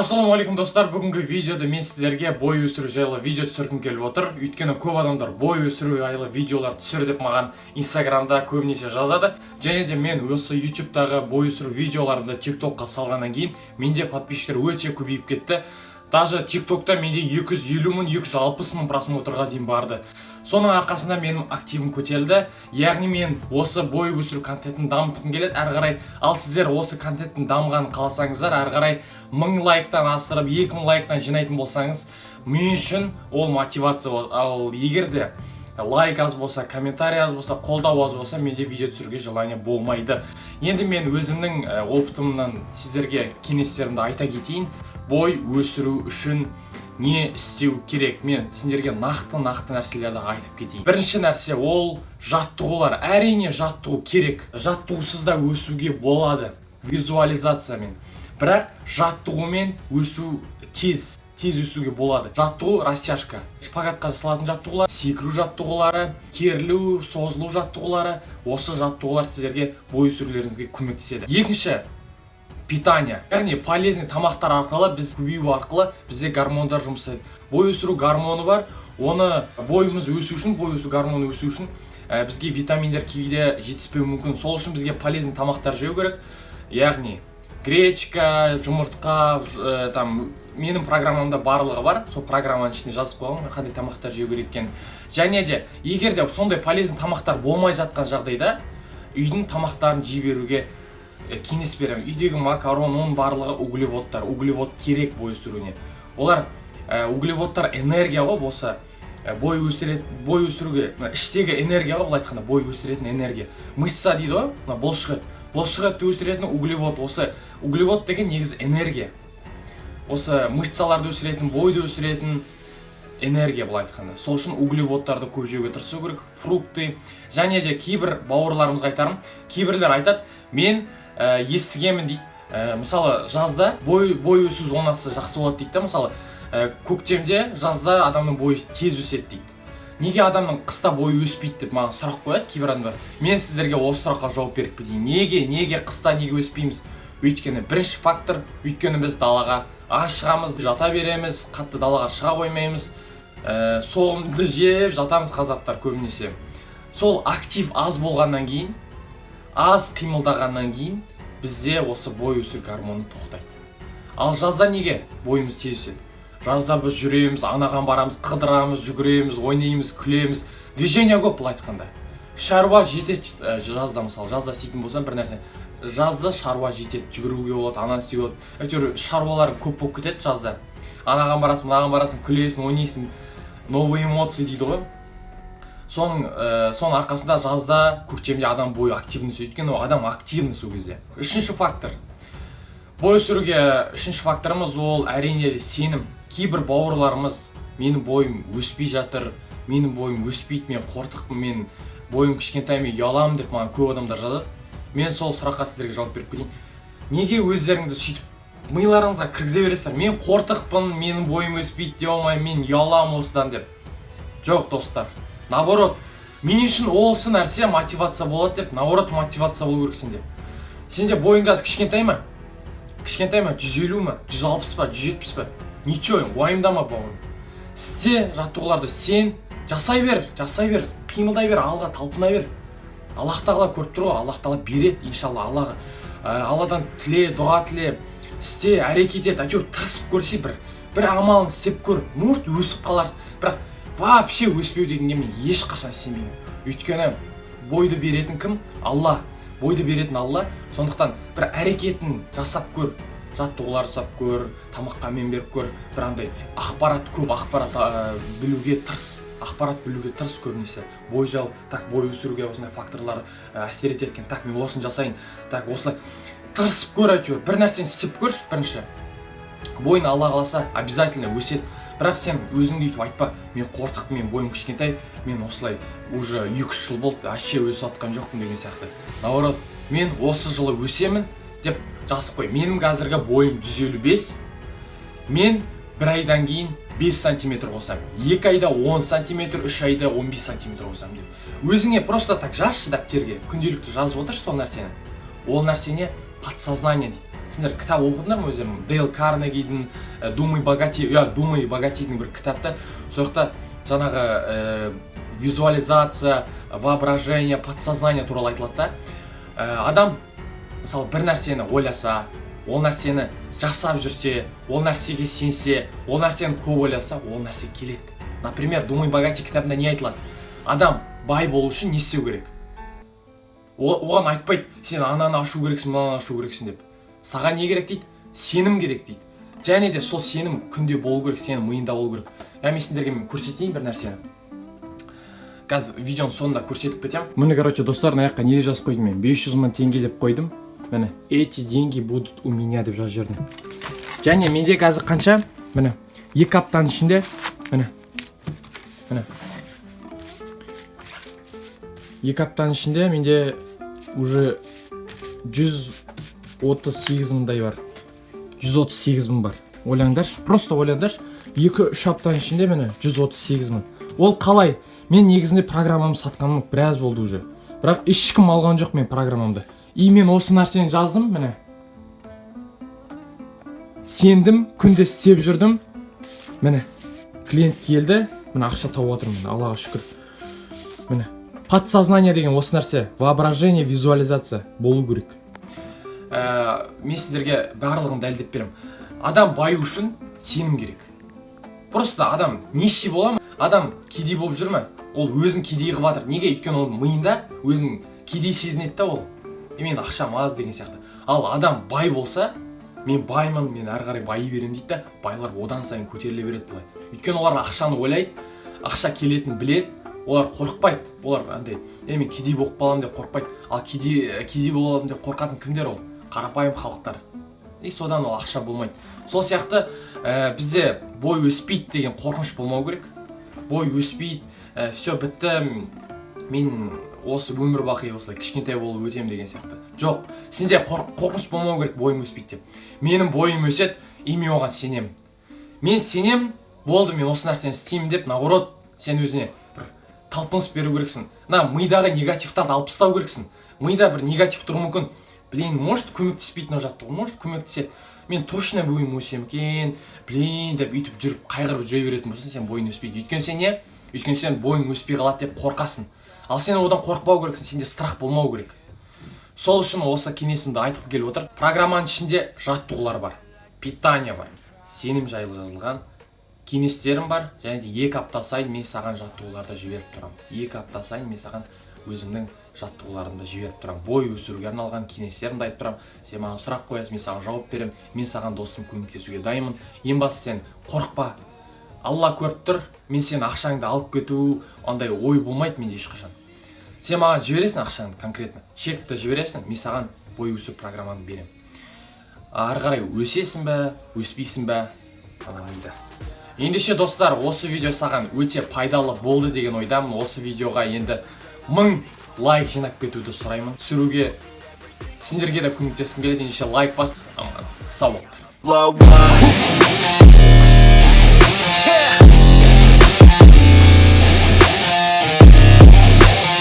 Ассалаумағалейкум достар, бүгінгі видеода мен сіздерге бой өсіру жайлы видео түсіргім келіп отыр. Өйткені көп адамдар бой өсіру жайлы видеолар түсір деп маған инстаграмда көбінесе жазады. Және де мен осы ютубтағы бой өсіру видеоларымды тиктокқа салғаннан кейін менде подписчиктер өте көбейіп кетті. Даже тиктокта менде 250 мың, 260 мың просмотрға дейін барды. Соның арқасында менің активім көтерілді. Яғни мен осы бой өсіру контентін дамытқым келеді әрі қарай. Ал сіздер осы контенттің дамығанын қаласаңыздар, әрі қарай 1000 лайктан асырып 2000 лайктан жинайтын болсаңыз, мен үшін ол мотивация болады. Ал егер де лайк аз болса, комментарий аз болса, қолдау аз болса, менде видео түсіруге желание болмайды. Енді мен өзімнің опытымнан сіздерге кеңестерімді айта кетейін. Бой өсіру үшін не істеу керек? Мен сендерге нақты нәрселерді айтып кетейін. Бірінші нәрсе ол жаттығулар. Әрине жаттығу керек. Жаттығусыз да өсуге болады. Визуализациямен. Бірақ жаттығумен өсу тез өсуге болады. Жаттығу растяжка. Шпагатқа жасалатын жаттығулар, секіру жаттығулары, керілу, созылу жаттығулары. Осы жаттығулар сіздерге бой өсірулеріңізге көмектеседі. Екінші, питание. Яғни полезный тамақтар арқылы біз көбею арқылы бізде гормондар жұмыс жасайды. Бой өсіру гормоны бар. Оны бойымыз өсу үшін, бой өсу гормоны өсу үшін бізге витаминдер кейде жетіспеуі мүмкін. Сол үшін бізге полезный тамақтар жеу керек. Яғни гречка, жұмыртқа, менің программамда барлығы бар. Сол программаның ішіне жазып қойған қандай тамақтар жеу керек екенін. Және де егер де сондай полезный тамақтар болмай жатқан жағдайда үйдің тамақтарын жей беруге кеңес беремін. Үйдегі макарон, оның барлығы углеводтар. Углевод керек бой өсіруіне. Олар углеводтар энергия ғой, болса бой өсіруге, іштегі энергия ғой, былай айтқанда бой өсіретін энергия. Мышца дейді ғой, бұлшық етті өсіретін углевод. Осы углевод деген негізі энергия. Осы мышцаларды өсіретін, бойды өсіретін энергия былай айтқанда. Сол үшін углеводтарды көп жеуге тырысу керек. Фрукты. Және де кейбір бауырларымызға айтарым. Кейбірлер айтады, мен естігемін дейді. Мысалы жазда бой өсу зонасы жақсы болады дейді. Мысалы көктемде жазда адамның бойы тез өседі дейді. Неге адамның қыста бойы өспейді деп маған сұрақ қояды кейбір адамдар. Мен сіздерге осы сұраққа жауап беріп кетейін. Неге қыста неге өспейміз? Өйткені бірінші фактор, өйткені біз далаға аз шығамыз, жата береміз, қатты далаға шыға қоймаймыз. Соғымды жеп жатамыз қазақтар көбінесе. Сол актив аз болғаннан кейін, аз қимылдағаннан кейін бізде осы бой өсу гормоны тоқтайды. Ал жазда неге бойымыз тез өседі? Жазда біз жүреміз, анаған барамыз, қыдырамыз, жүгіреміз, ойнаймыз, күлеміз. Движение көп былай айтқанда. Шаруа жетеді жазда, мысалы, жазда істейтін болсам бір нәрсе. Жазда шаруа жетеді, жүгіруге болады, ананы істеуге болады. Әйтеуір шаруаларың көп болып кетеді жазда. Анаған барасың, мынаған барасың, күлесің, ойнайсың, новые эмоции дейді ғой. Соның арқасында жазда, көктемде адам бойы активный өседі. Өйткені адам активный сол кезде. Үшінші фактор. Бой өсіруге үшінші факторымыз ол әрине сенім. Кейбір бауырларымыз менің бойым өспей жатыр, менің бойым өспейді, мен қортықпын, мен бойым кішкентай, мен ұяламын деп маған көп адамдар жазады. Мен сол сұраққа сіздерге жауап беріп кетейін. Неге өздеріңізді сөйтіп миларыңызға кіргізе бересіздер? Мен қортықпын, менің бойым өспейді деп алмаймын, мен ұяламын осыдан деп. Жоқ достар. Наоборот, мен үшін осы нәрсе мотивация болады деп, наоборот мотивация болу керек сенде. Сенде бойың қазір кішкентай ма? Кішкентай ма? 150 ма? 160 па? 170 па? Ничего, уайымдама бауырым. Істе жаттығуларды сен жасай бер, қимылдай бер, алға талпына бер. Аллах тағала көріп тұр ғой, Аллах тағала береді, иншалла. Алладан тіле, дұға тіле, істе, әрекет ет, әйтеуір тырысып көрсе бір амалын істеп көр. Может өсіп қаларсың, бірақ вообще өспеу дегенге мен ешқашан сенбеймін. Өйткені бойды беретін кім? Алла. Бойды беретін Алла. Сондықтан бір әрекетін жасап көр. Жаттығулар жасап көр, тамаққа мен беріп көр. Бір андай ақпарат көп, ақпарат білуге тырыс көбінесе. Бой жал, бой өсіруге осындай факторлар әсер ететін. Мен осыны жасайын, осылай тырысып көр әйтеуір. Бір нәрсені істеп көрші бірінші. Бойын Алла қаласа обязательно өседі. Бірақ сен өзіңді үйтіп айтпа, мен қортықпын, мен бойым кішкентай, мен осылай уже 2-3 жыл болды, әше өсіп атқан жоқпын деген сияқты. Наоборот, мен осы жылы өсемін деп жазып қой. Менің қазіргі бойым 155, мен бір айдан кейін 5 сантиметр қосам, 2 айда 10 сантиметр, 3 айда 15 сантиметр қосам деп. Өзіңе просто так жазшы дәптерге, күнделікті жазып отыршы сол нәрсені. Ол нәрсене подсознание дейді. Сендер кітап оқыдыңдар ма өздерің? Дейл Карнегидің Думай богатейдің бір кітапта. Сол жақта жаңағы визуализация, воображение, подсознание туралы айтылады да. Адам мысалы бір нәрсені ойласа, ол нәрсені жасап жүрсе, ол нәрсеге сенсе, ол нәрсені көп ойласа, ол нәрсе келеді. Например, Думай богатей кітабында не айтылады? Адам бай болу үшін не істеу керек? Оған айтпайды, сен ананы ашу керексің, мынаны ашу керексің деп. Саған не керек дейді? Сенім керек дейді. Және де сол сенім күнде болу керек, сенің миыңда болу керек. Мен сендерге көрсетейін бір нәрсені. Қазір видеоның соңында көрсетіп кетем. Міне, короче, достар, мына жаққа не жазып қойдым мен? 500 мың теңге деп қойдым. Міне, эти деньги будут у меня деп жазып жібердім. Және менде қазір қанша? Міне, 2 аптаның ішінде, міне. 2 аптаның ішінде менде уже 138 мыңдай бар. 138 мың бар. Ойлаңдаршы, просто ойлаңдаршы. 2-3 аптаның ішінде міне 138 мың. Ол қалай? Мен негізінде программамды сатқаным біраз болды уже. Бірақ ешкім алған жоқ мен программамды. И мен осы нәрсені жаздым, міне. Сендім, күнде істеп жүрдім. Міне, клиент келді, міне ақша тауып отырмын, Аллаға шүкір. Міне, подсознание деген осы нәрсе, воображение, визуализация болу керек. Мен сіздерге барлығын дәлдеп берем. Адам баю үшін сенім керек. Просто адам нищий бола ма? Адам кедей болып жүр ме? Ол өзін кедей қылып жатыр. Неге? Өйткені оның миында өзін кедей сезінеді да ол. Мен ақшам аз деген сияқты. Ал адам бай болса, мен баймын, мен әрі қарай байи беремін дейді да, байлар одан сайын көтеріле береді былай. Өйткені олар ақшаны ойлайды, ақша келетінін біледі, олар қорықпайды. Олар андай, мен кедей болып қаламын деп қорықпайды. Ал кедей боламын деп қорқатын кімдер ол? Қарапайым халықтар. И содан ол ақша болмайды. Сол сияқты бізде бой өспейді деген қорқыныш болмау керек. Бой өспейді, все бітті, мен осы өмір бақи осылай кішкентай болып өтем деген сияқты. Жоқ, сенде қорқыныш болмау керек бойым өспейді деп. Менің бойым өседі, и мен оған сенемін. Мен сенемін, болды, мен осы нәрсені істеймін деп, наоборот, сен өзіне бір талпыныс беру керексің. Мидағы негативтарды алып тастау керексің. Мида бір негатив тұру мүмкін. Блин, может көмектеспейтін жаттығу, может көмектеседі. Мен точно бойым өсем екен, блин деп үйтіп жүріп қайғырып жүре беретін болсаң, сен бойың өспейді. Өйткені сен не? Өйткені сен бойың өспей қалады деп қорқасың. Ал сен одан қорықпау керексің, сенде страх болмау керек. Сол үшін осы кеңесімді айтып келіп отыр. Программаның ішінде жаттығулар бар, питание бар, сенім жайлы жазылған кеңестерім бар, және де 2 апта сайын мен саған жаттығуларды жіберіп тұрамын. 2 апта сайын мен саған өзімнің жаттығуларымды жіберіп тұрамын. Бой өсіруге арналған кеңестерімді айтып тұрамын. Сен маған сұрақ қоясың, мен саған жауап беремін. Мен саған достым көмектесуге дайынмын. Ең бастысы сен қорықпа. Алла көріп тұр, мен сен ақшаңды алып кету, ондай ой болмайды менде ешқашан. Сен маған жібересің ақшаңды конкретно, чекті жібересің, мен саған бой өсу программаны беремін. Ары қарай өсесің бе, өспейсің бе? Ендеше достар, осы видео саған өте пайдалы болды деген ойдамын. Осы видеоға енді 1000 лайк жинап кетуді сұраймын. Түсіруге сендерге де көмектескім келеді. Ендеше лайк бас. Сау болыңдар.